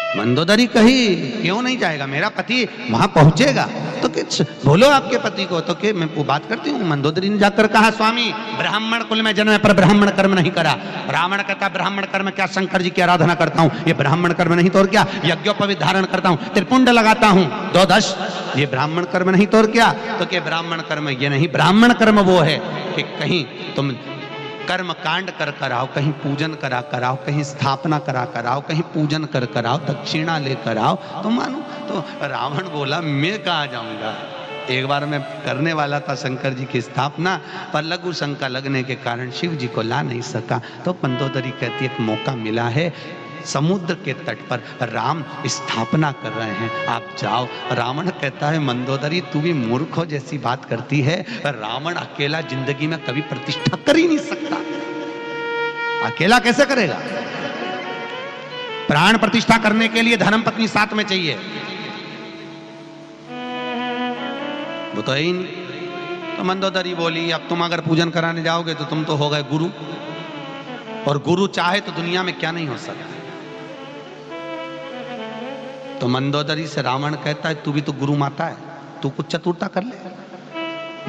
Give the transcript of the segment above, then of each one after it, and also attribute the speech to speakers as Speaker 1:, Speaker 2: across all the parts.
Speaker 1: मंदोदरी कही क्यों नहीं जाएगा, मेरा पति वहां पहुंचेगा। तो कि बोलो आपके पति को। तो कि मैं वो बात करती हूँ। मंदोदरी ने जाकर कहा, स्वामी ब्राह्मण कुल में जन्म है पर ब्राह्मण कर्म नहीं करा। रावण कहता ब्राह्मण कर्म क्या, शंकर जी की आराधना करता हूँ, ये ब्राह्मण कर्म नहीं तो और क्या। यज्ञोपवीत धारण करता हूँ, त्रिपुंड लगाता हूँ 2-10, ये ब्राह्मण कर्म नहीं तो और क्या। तो कि ब्राह्मण कर्म ये नहीं, ब्राह्मण कर्म वो है कि कहीं तुम कर्म कांड कर कराओ, कहीं पूजन करा कराओ, कहीं स्थापना करा कराओ, कहीं पूजन कर कराओ, दक्षिणा ले कराओ तो मानो। तो रावण बोला मैं कहाँ जाऊंगा, एक बार मैं करने वाला था शंकर जी की स्थापना, पर लघु शंका लगने के कारण शिव जी को ला नहीं सका। तो मंदोदरी कहती एक मौका मिला है, समुद्र के तट पर राम स्थापना कर रहे हैं, आप जाओ। रावण कहता है मंदोदरी तू भी मूर्खों जैसी बात करती है, रावण अकेला जिंदगी में कभी प्रतिष्ठा कर ही नहीं सकता, अकेला कैसे करेगा। प्राण प्रतिष्ठा करने के लिए धर्मपत्नी साथ में चाहिए, वो तो है ही नहीं। तो मंदोदरी बोली अब तुम अगर पूजन कराने जाओगे तो तुम तो हो गए गुरु, और गुरु चाहे तो दुनिया में क्या नहीं हो सकता। तो मंदोदरी से रावण कहता है तू भी तो गुरु माता है, तू कुछ चतुरता कर ले।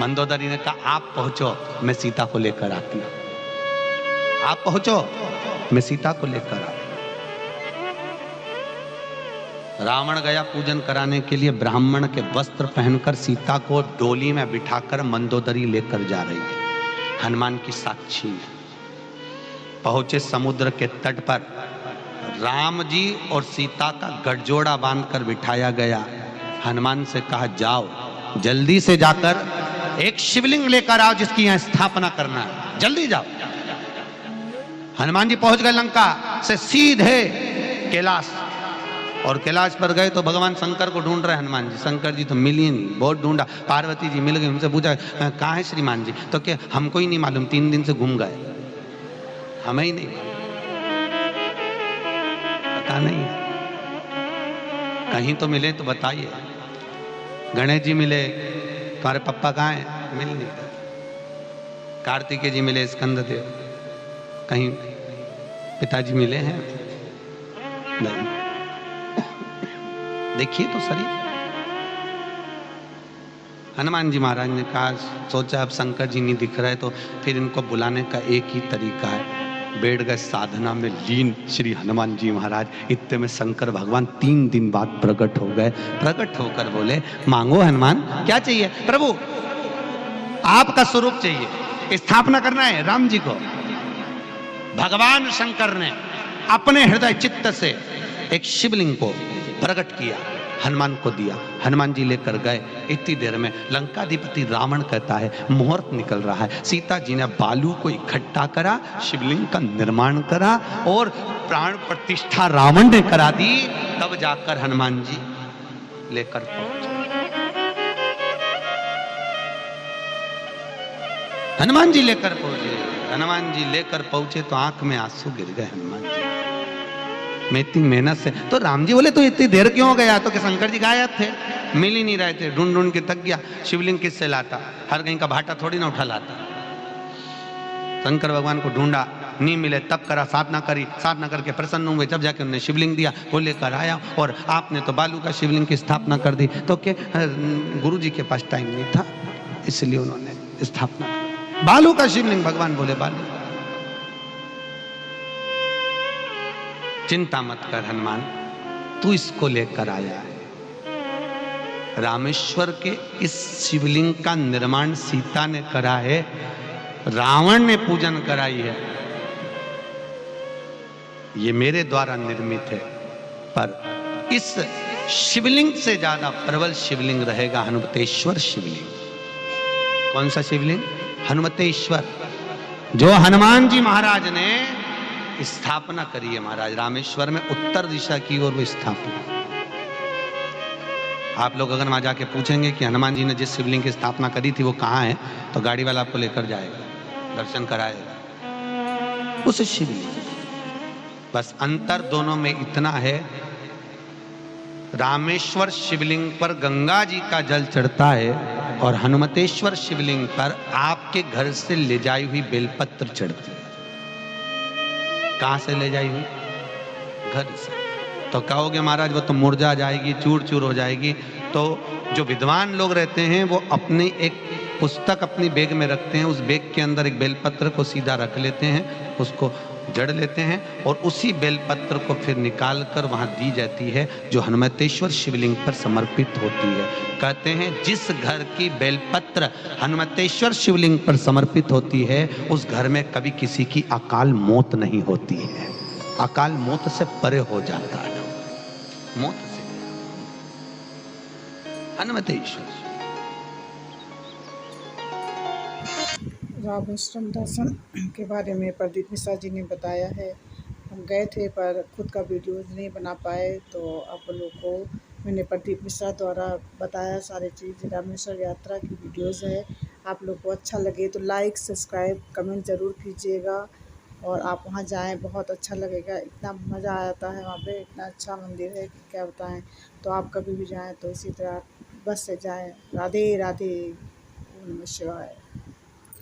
Speaker 1: मंदोदरी ने कहा आप पहुंचो मैं सीता को लेकर आती हूं, आप पहुंचो मैं सीता को लेकर आती हूं। रावण गया पूजन कराने के लिए, ब्राह्मण के वस्त्र पहनकर सीता को डोली में बिठाकर मंदोदरी लेकर जा रही है, हनुमान की साक्षी में। पहुंचे समुद्र के तट पर, राम जी और सीता का गठजोड़ा बांधकर बिठाया गया। हनुमान से कहा जाओ जल्दी से जाकर एक शिवलिंग लेकर आओ जिसकी यहां स्थापना करना है, जल्दी जाओ। हनुमान जी पहुंच गए लंका से सीधे कैलाश, और कैलाश पर गए तो भगवान शंकर को ढूंढ रहे हनुमान जी। शंकर जी तो मिली नहीं, बहुत ढूंढा, पार्वती जी मिल गई, उनसे पूछा कहाँ है श्रीमान जी, तो क्या हमको ही नहीं मालूम, 3 दिन से घूम गए, हमें ही नहीं पता नहीं, कहीं तो मिले तो बताइए। गणेश जी मिले, तुम्हारे पप्पा कहाँ हैं, मिल नहीं गए। कार्तिकेय जी मिले, स्कंददेव, कहीं पिताजी मिले हैं, नहीं। देखिए तो सही। हनुमान जी महाराज ने कहा, सोचा अब शंकर जी नहीं दिख रहे तो फिर इनको बुलाने का एक ही तरीका है। बैठ गए साधना में लीन श्री हनुमान जी महाराज। इतने में शंकर भगवान 3 दिन बाद प्रकट हो गए। प्रकट होकर बोले मांगो हनुमान, क्या चाहिए प्रभु, आपका स्वरूप चाहिए, स्थापना करना है राम जी को। भगवान शंकर ने अपने हृदय चित्त से एक शिवलिंग को प्रकट किया, हनुमान को दिया। हनुमान जी लेकर गए। इतनी देर में लंकाधिपति रावण कहता है मुहूर्त निकल रहा है। सीता जी ने बालू को इकट्ठा करा, शिवलिंग का निर्माण करा और प्राण प्रतिष्ठा रावण ने करा दी। तब जाकर हनुमान जी लेकर पहुंचे। हनुमान जी लेकर पहुंचे। हनुमान जी लेकर पहुंचे तो आंख में आंसू गिर गए हनुमान जी। मैं इतनी मेहनत से, तो राम जी बोले तो इतनी देर क्यों हो गया, तो कि शंकर जी गायब थे, मिल ही नहीं रहे थे, ढूंढ ढूंढ के थक गया। शिवलिंग किससे लाता, हर कहीं का भाटा थोड़ी ना उठा लाता। शंकर भगवान को ढूंढा, नहीं मिले, तब करा, साधना करी, साधना करके प्रसन्न हुए, जब जाके उन्हें शिवलिंग दिया, वो लेकर आया। और आपने तो बालू का शिवलिंग की स्थापना कर दी। तो के गुरु जी के पास टाइम नहीं था, इसलिए उन्होंने स्थापना की बालू का शिवलिंग। भगवान बोले बालू, चिंता मत कर हनुमान, तू इसको लेकर आया है। रामेश्वर के इस शिवलिंग का निर्माण सीता ने करा है, रावण ने पूजन कराई है, ये मेरे द्वारा निर्मित है। पर इस शिवलिंग से ज्यादा प्रबल शिवलिंग रहेगा हनुमतेश्वर शिवलिंग। कौन सा शिवलिंग? हनुमतेश्वर, जो हनुमान जी महाराज ने स्थापना करी है महाराज रामेश्वर में, उत्तर दिशा की ओर वो स्थापना। आप लोग अगर वहां जाके पूछेंगे कि हनुमान जी ने जिस शिवलिंग की स्थापना करी थी वो कहाँ है, तो गाड़ी वाला आपको लेकर जाएगा, दर्शन कराएगा उस शिवलिंग। बस अंतर दोनों में इतना है, रामेश्वर शिवलिंग पर गंगा जी का जल चढ़ता है और हनुमतेश्वर शिवलिंग पर आपके घर से ले जाई हुई बेलपत्र चढ़ती है। कहां से ले जाई हुई? घर से। तो कहोगे महाराज वो तो मुरझा जाएगी, चूर चूर हो जाएगी। तो जो विद्वान लोग रहते हैं वो अपनी एक पुस्तक अपनी बैग में रखते हैं, उस बैग के अंदर एक बेलपत्र को सीधा रख लेते हैं, उसको जड़ लेते हैं और उसी बेलपत्र को फिर निकाल कर वहाँ दी जाती है, जो हनुमतेश्वर शिवलिंग पर समर्पित होती है। कहते हैं जिस घर की बेलपत्र हनुमतेश्वर शिवलिंग पर समर्पित होती है उस घर में कभी किसी की अकाल मौत नहीं होती है। अकाल मौत से परे हो जाता है, मौत से हनुमतेश्वर।
Speaker 2: रामेश्वरम दर्शन के बारे में प्रदीप मिश्रा जी ने बताया है। हम गए थे पर खुद का वीडियो नहीं बना पाए, तो आप लोगों को मैंने प्रदीप मिश्रा द्वारा बताया सारी चीज़। रामेश्वर यात्रा की वीडियोज़ है, आप लोग को अच्छा लगे तो लाइक सब्सक्राइब कमेंट ज़रूर कीजिएगा और आप वहाँ जाएं, बहुत अच्छा लगेगा। इतना मज़ा आता है वहाँ पे, इतना अच्छा मंदिर है कि क्या बताएं। तो आप कभी भी जाएं तो इसी तरह बस से जाएं। राधे राधे, ओम नमः शिवाय।